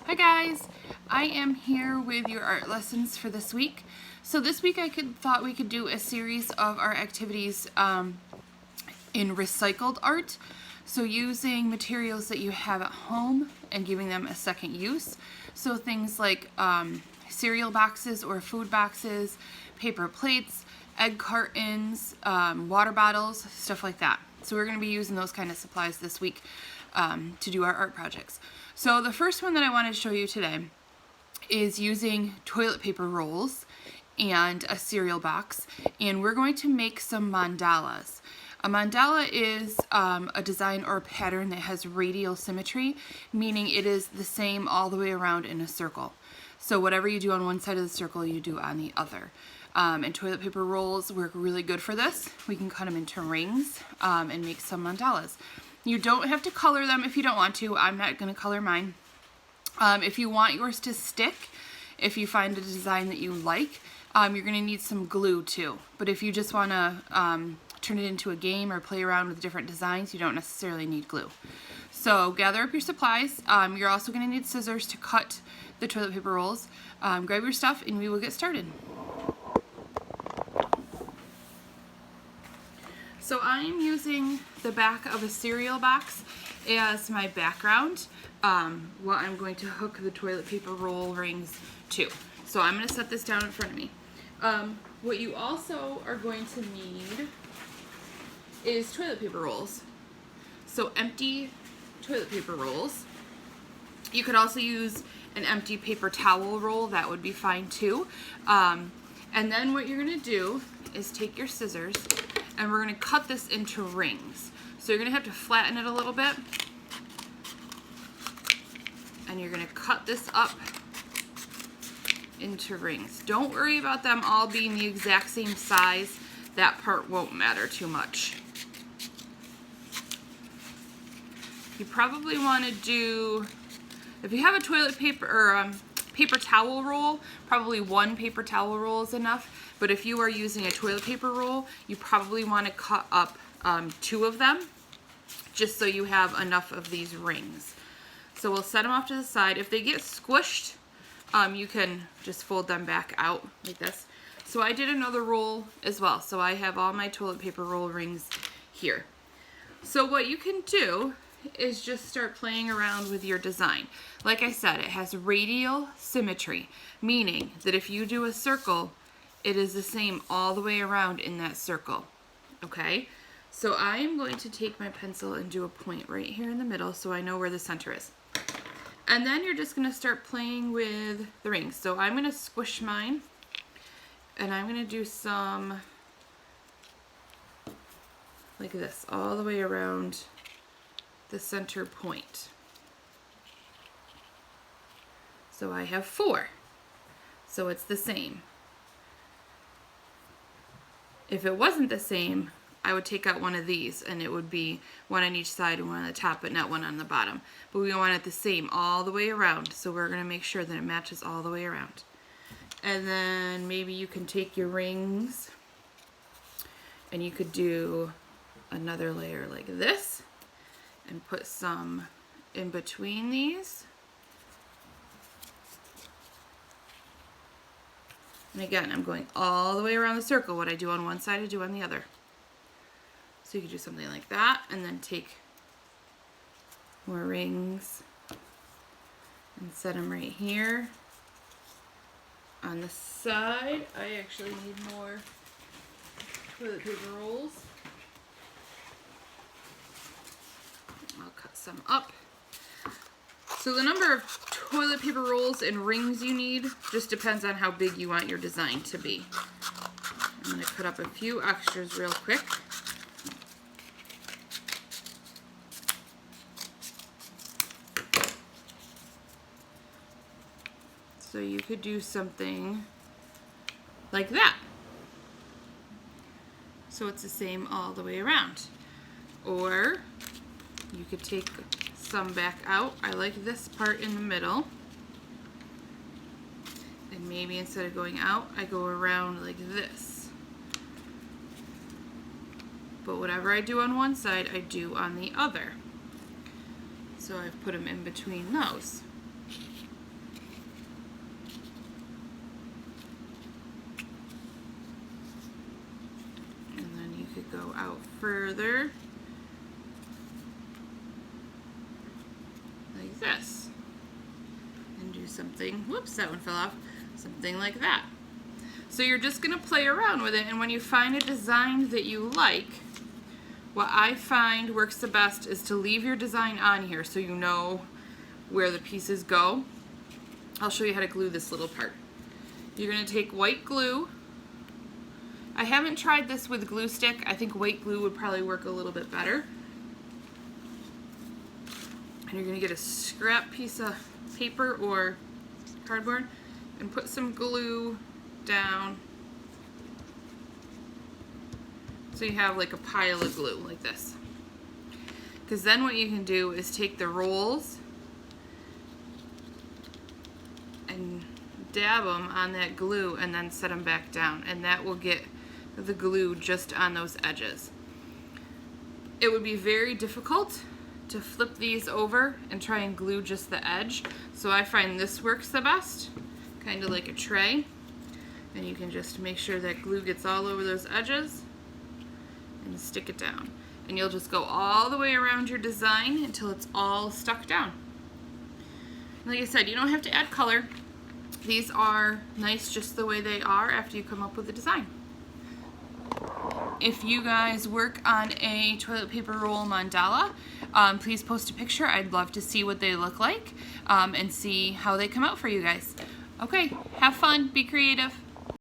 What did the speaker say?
Hi guys, I am here with your art lessons for this week. So this week I thought we could do a series of our activities in recycled art. So using materials that you have at home and giving them a second use. So things like cereal boxes or food boxes, paper plates, egg cartons, water bottles, stuff like that. So we're going to be using those kind of supplies this week to do our art projects. So the first one that I want to show you today is using toilet paper rolls and a cereal box, and we're going to make some mandalas. A mandala is a design or a pattern that has radial symmetry, meaning it is the same all the way around in a circle. So whatever you do on one side of the circle, you do on the other. And toilet paper rolls work really good for this. We can cut them into rings and make some mandalas. You don't have to color them if you don't want to. I'm not going to color mine. If you want yours to stick, if you find a design that you like, you're going to need some glue too. But if you just want to turn it into a game or play around with different designs, you don't necessarily need glue. So gather up your supplies. You're also going to need scissors to cut the toilet paper rolls. Grab your stuff and we will get started. So I'm using the back of a cereal box as my background, what I'm going to hook the toilet paper roll rings to. So I'm going to set this down in front of me. What you also are going to need is toilet paper rolls. So empty toilet paper rolls. You could also use an empty paper towel roll, that would be fine too. And then what you're going to do is take your scissors and we're going to cut this into rings. So you're going to have to flatten it a little bit. And you're going to cut this up into rings. Don't worry about them all being the exact same size. That part won't matter too much. You probably want to do, if you have a toilet paper or paper towel roll, probably one paper towel roll is enough. But if you are using a toilet paper roll, you probably want to cut up 2 of them, just so you have enough of these rings. So we'll set them off to the side. If they get squished, you can just fold them back out like this. So I did another roll as well. So I have all my toilet paper roll rings here. So what you can do is just start playing around with your design. Like I said, it has radial symmetry, meaning that if you do a circle, it is the same all the way around in that circle. Okay? So I am going to take my pencil and do a point right here in the middle so I know where the center is. And then you're just going to start playing with the rings. So I'm going to squish mine and I'm going to do some like this all the way around the center point. So I have 4. So it's the same. If it wasn't the same, I would take out one of these and it would be one on each side and one on the top, but not one on the bottom. But we want it the same all the way around, so we're going to make sure that it matches all the way around. And then maybe you can take your rings and you could do another layer like this and put some in between these. And again, I'm going all the way around the circle. What I do on one side, I do on the other. So you could do something like that, and then take more rings and set them right here. On the side, I actually need more toilet paper rolls. I'll cut some up. So the number of toilet paper rolls and rings you need just depends on how big you want your design to be. I'm going to cut up a few extras real quick. So you could do something like that. So it's the same all the way around. Or you could take some back out. I like this part in the middle. And maybe instead of going out, I go around like this. But whatever I do on one side, I do on the other. So I've put them in between those. further, like this, and do something, whoops, that one fell off, something like that. So you're just going to play around with it, and when you find a design that you like, what I find works the best is to leave your design on here so you know where the pieces go. I'll show you how to glue this little part. You're going to take white glue. I haven't tried this with glue stick. I think white glue would probably work a little bit better. And you're going to get a scrap piece of paper or cardboard and put some glue down so you have like a pile of glue like this. Because then what you can do is take the rolls and dab them on that glue and then set them back down, and that will get the glue just on those edges. It would be very difficult to flip these over and try and glue just the edge, so I find this works the best, kind of like a tray, and you can just make sure that glue gets all over those edges and stick it down. And you'll just go all the way around your design until it's all stuck down. And like I said, you don't have to add color. These are nice just the way they are after you come up with a design. If you guys work on a toilet paper roll mandala, please post a picture. I'd love to see what they look like and see how they come out for you guys. Okay, have fun, be creative.